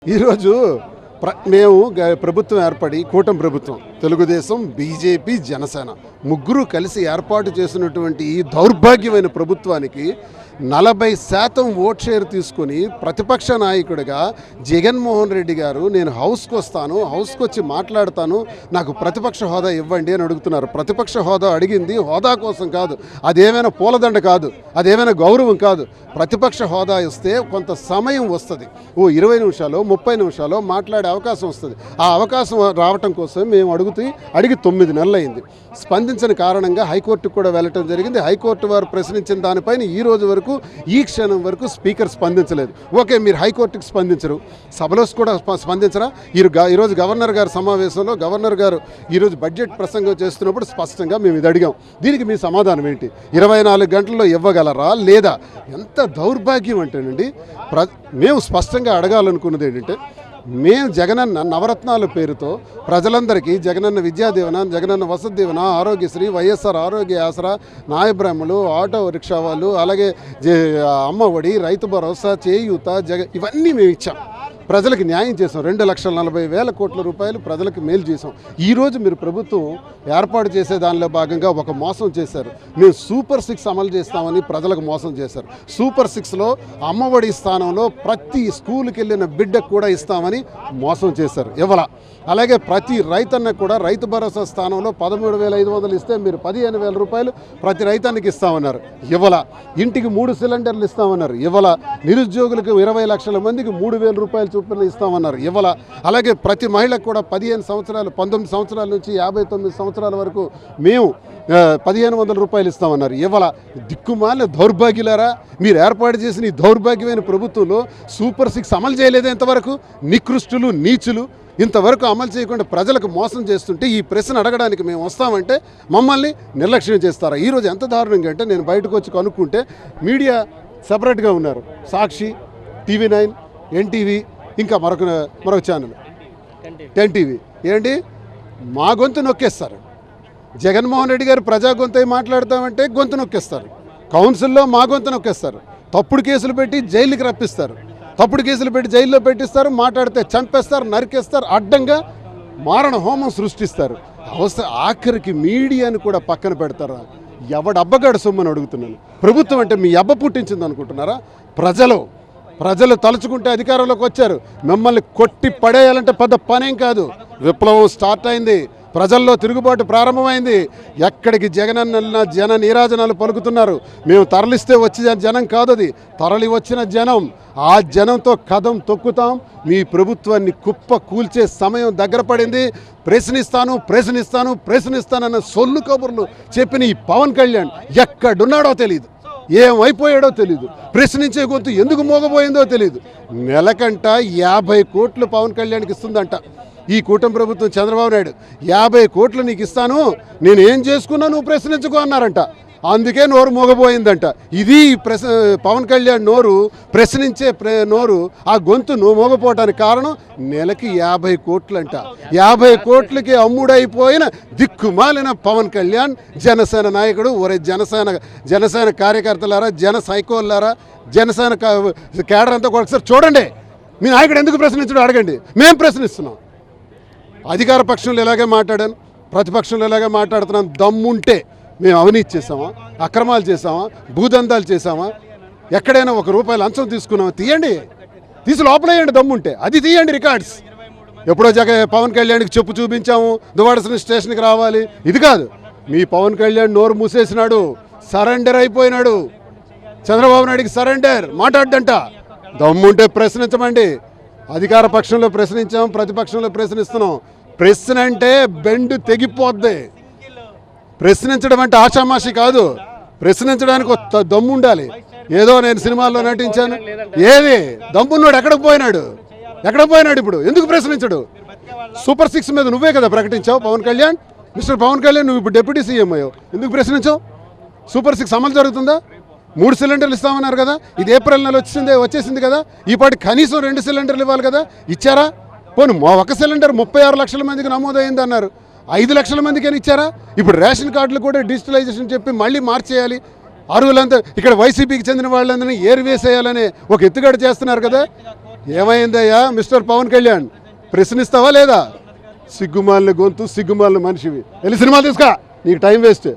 ఈరోజు మేము ప్రభుత్వం ఏర్పడి కూటమి ప్రభుత్వం తెలుగుదేశం బీజేపీ జనసేన ముగ్గురు కలిసి ఏర్పాటు చేసినటువంటి ఈ దౌర్భాగ్యమైన ప్రభుత్వానికి 40% ఓట్ షేర్ తీసుకుని ప్రతిపక్ష నాయకుడిగా జగన్మోహన్ రెడ్డి గారు నేను హౌస్కి వస్తాను, హౌస్కి వచ్చి మాట్లాడతాను, నాకు ప్రతిపక్ష హోదా ఇవ్వండి అని అడుగుతున్నారు. ప్రతిపక్ష హోదా అడిగింది హోదా కోసం కాదు, అదేమైనా పూలదండ కాదు, అదేమైనా గౌరవం కాదు. ప్రతిపక్ష హోదా ఇస్తే కొంత సమయం వస్తుంది, 20 నిమిషాలు 30 నిమిషాలు మాట్లాడే అవకాశం వస్తుంది. ఆ అవకాశం రావటం కోసం మేము అడిగి 9 నెలలు అయింది. స్పందించిన కారణంగా హైకోర్టుకు కూడా వెళ్ళటం జరిగింది. హైకోర్టు వారు ప్రశ్నించిన దానిపైన ఈ రోజు వరకు ఈ క్షణం వరకు స్పీకర్ స్పందించలేదు. ఓకే, మీరు హైకోర్టుకి స్పందించరు, సభలో కూడా స్పందించరా? ఈరోజు గవర్నర్ గారి సమావేశంలో గవర్నర్ గారు ఈరోజు బడ్జెట్ ప్రసంగం చేస్తున్నప్పుడు స్పష్టంగా మేము ఇది అడిగాం. దీనికి మీ సమాధానం ఏంటి? 24 గంటల్లో ఇవ్వగలరా లేదా? ఎంత దౌర్భాగ్యం అంటేనండి. మేము స్పష్టంగా అడగాలనుకున్నది ఏంటంటే, మేము జగనన్న నవరత్నాల పేరుతో ప్రజలందరికీ జగనన్న విద్యా దీవెన, జగనన్న వసతి దీవెన, ఆరోగ్యశ్రీ, వైఎస్ఆర్ ఆరోగ్య ఆసరా, నాయబ్రాహ్మలు, ఆటో రిక్షా వాళ్ళు, అలాగే అమ్మఒడి, రైతు భరోసా, చేయూత, ఇవన్నీ మేము ఇచ్చాం. ప్రజలకు న్యాయం చేసాం. 2,40,000 కోట్ల రూపాయలు ప్రజలకు మేలు చేసాం. ఈరోజు మీరు ప్రభుత్వం ఏర్పాటు చేసే దానిలో భాగంగా ఒక మోసం చేశారు. మేము సూపర్ 6 అమలు చేస్తామని ప్రజలకు మోసం చేశారు. సూపర్ 6లో అమ్మఒడి స్థానంలో ప్రతి స్కూల్కి వెళ్ళిన బిడ్డకు కూడా ఇస్తామని మోసం చేశారు, ఇవ్వాల. అలాగే ప్రతి రైతన్నకు కూడా రైతు భరోసా స్థానంలో 13,500 ఇస్తే మీరు 15,000 రూపాయలు ప్రతి రైతన్నకి ఇస్తామన్నారు, ఇవ్వాల. ఇంటికి 3 సిలిండర్లు ఇస్తామన్నారు, ఇవ్వాల. నిరుద్యోగులకు 20 లక్షల మందికి 3,000 రూపాయలు చొప్పున ఇస్తామన్నారు, ఇవ్వాల. అలాగే ప్రతి మహిళకు కూడా 15 సంవత్సరాలు 19 సంవత్సరాల నుంచి 59 సంవత్సరాల వరకు మేము 1,500 రూపాయలు ఇస్తామన్నారు, ఇవ్వాల. దిక్కుమాలిన దౌర్భాగ్యులారా, మీరు ఏర్పాటు చేసిన ఈ దౌర్భాగ్యమైన ప్రభుత్వంలో సూపర్ 6 అమలు చేయలేదే ఇంతవరకు? నికృష్టులు, నీచులు ఇంతవరకు అమలు చేయకుండా ప్రజలకు మోసం చేస్తుంటే ఈ ప్రశ్న అడగడానికి మేము వస్తామంటే మమ్మల్ని నిర్లక్ష్యం చేస్తారా? ఈరోజు ఎంత దారుణంగా అంటే, నేను బయటకు వచ్చి కనుక్కుంటే మీడియా సపరేట్గా ఉన్నారు. సాక్షి, TV9, ఎన్టీవీ, ఇంకా మరొక ఛానల్ 10 టీవీ. ఏంటి మా గొంతు నొక్కేస్తారు. జగన్మోహన్ రెడ్డి గారు ప్రజా గొంతు మాట్లాడతామంటే గొంతు నొక్కేస్తారు. కౌన్సిల్లో మా గొంతు నొక్కేస్తారు. తప్పుడు కేసులు పెట్టి జైలుకి రప్పిస్తారు. తప్పుడు కేసులు పెట్టి జైల్లో పెట్టిస్తారు. మాట్లాడితే చంపేస్తారు, నరికేస్తారు, అడ్డంగా మారణ హోమం సృష్టిస్తారు. ఆఖరికి మీడియాని కూడా పక్కన పెడతారా? ఎవడబ్బగాడు సొమ్మని అడుగుతున్నాను. ప్రభుత్వం అంటే మీ అబ్బ పుట్టించింది అనుకుంటున్నారా? ప్రజలు తలుచుకుంటే అధికారంలోకి వచ్చారు. మిమ్మల్ని కొట్టి పడేయాలంటే పెద్ద పనేం కాదు. విప్లవం స్టార్ట్ అయింది, ప్రజల్లో తిరుగుబాటు ప్రారంభమైంది. ఎక్కడికి జగనన్న జన నీరాజనాలు పలుకుతున్నారు. మేము తరలిస్తే వచ్చే జనం కాదు, అది తరలి వచ్చిన జనం. ఆ జనంతో కదం తొక్కుతాం. మీ ప్రభుత్వాన్ని కుప్ప కూల్చే సమయం దగ్గర పడింది. ప్రశ్నిస్తానన్న సొల్లు కబుర్లు చెప్పిన ఈ పవన్ కళ్యాణ్ ఎక్కడున్నాడో తెలియదు, ఏమైపోయాడో తెలియదు, ప్రశ్నించే గొంతు ఎందుకు మోగబోయిందో తెలియదు. నెలకంట 50 కోట్లు పవన్ కళ్యాణ్కి ఇస్తుందంట ఈ కూటమి ప్రభుత్వం. చంద్రబాబు నాయుడు 50 కోట్లు నీకు ఇస్తాను, నేను ఏం చేసుకున్నా నువ్వు ప్రశ్నించుకో అన్నారంట. అందుకే నోరు మోగబోయిందంట. ఇది పవన్ కళ్యాణ్ నోరు, ప్రశ్నించే నోరు, ఆ గొంతు మోగపోవటానికి కారణం నెలకి 50 కోట్లంట. 50 కోట్లకి అమ్ముడైపోయిన దిక్కుమాలిన పవన్ కళ్యాణ్ జనసేన నాయకుడు. ఒరే జనసేన కార్యకర్తలారా, జన సైకోలారా, జనసేన కేడర్ అంతా ఒకసారి చూడండి. మీ నాయకుడు ఎందుకు ప్రశ్నించడం అడగండి. మేము ప్రశ్నిస్తున్నాం. అధికార పక్షంలో ఇలాగే మాట్లాడాను, ప్రతిపక్షంలో ఇలాగే మాట్లాడుతున్నాను. దమ్ముంటే మేము అవినీతి చేసామా, అక్రమాలు చేసామా, భూదందాలు చేసామా, ఎక్కడైనా ₹1 లంచం తీసుకున్నామా? తీసి లోపలేయండి. దమ్ముంటే అది తీయండి రికార్డ్స్. ఎప్పుడో పవన్ కళ్యాణ్కి చెప్పు చూపించాము, దువాడ స్టేషన్కి రావాలి, ఇది కాదు. మీ పవన్ కళ్యాణ్ నోరు మూసేసినాడు, సరెండర్ అయిపోయినాడు. చంద్రబాబు నాయుడికి సరెండర్, మాట్లాడ్డంట. దమ్ముంటే ప్రశ్నించమండి. అధికార పక్షంలో ప్రశ్నించాం, ప్రతిపక్షంలో ప్రశ్నిస్తున్నాం. ప్రశ్న అంటే బెండు తెగిపోద్ది. ప్రశ్నించడం అంటే ఆషామాషి కాదు. ప్రశ్నించడానికి దమ్ము ఉండాలి. ఏదో నేను సినిమాల్లో నటించాను, ఏది దమ్మున్నాడు? ఎక్కడికి పోయినాడు? ఇప్పుడు ఎందుకు ప్రశ్నించడు? సూపర్ 6 మీద నువ్వే కదా ప్రకటించావు పవన్ కళ్యాణ్. మిస్టర్ పవన్ కళ్యాణ్, నువ్వు ఇప్పుడు డిప్యూటీ సీఎం అయ్యావు, ఎందుకు ప్రశ్నించావు? సూపర్ 6 అమలు జరుగుతుందా? 3 సిలిండర్లు ఇస్తామన్నారు కదా, ఇది ఏప్రిల్ నెల వచ్చేసింది కదా. ఈ పాటి కనీసం 2 సిలిండర్లు ఇవ్వాలి కదా, ఇచ్చారా? పోనీ 1 సిలిండర్ 36 లక్షల మందికి నమోదైంది అన్నారు, 5 లక్షల మందికి అని ఇచ్చారా? ఇప్పుడు రేషన్ కార్డులు కూడా డిజిటలైజేషన్ చెప్పి మళ్ళీ మార్చేయాలి. అరువులంతా ఇక్కడ వైసీపీకి చెందిన వాళ్ళందరినీ ఏరివేసేయాలని ఒక ఎత్తుగడ చేస్తున్నారు కదా. ఏమైందయ్యా మిస్టర్ పవన్ కళ్యాణ్, ప్రశ్నిస్తావా లేదా? సిగ్గుమాలిన గొంతు, సిగ్గుమాలిన మనిషివి. వెళ్ళి సినిమా తీసుకా, నీకు టైం వేస్ట్.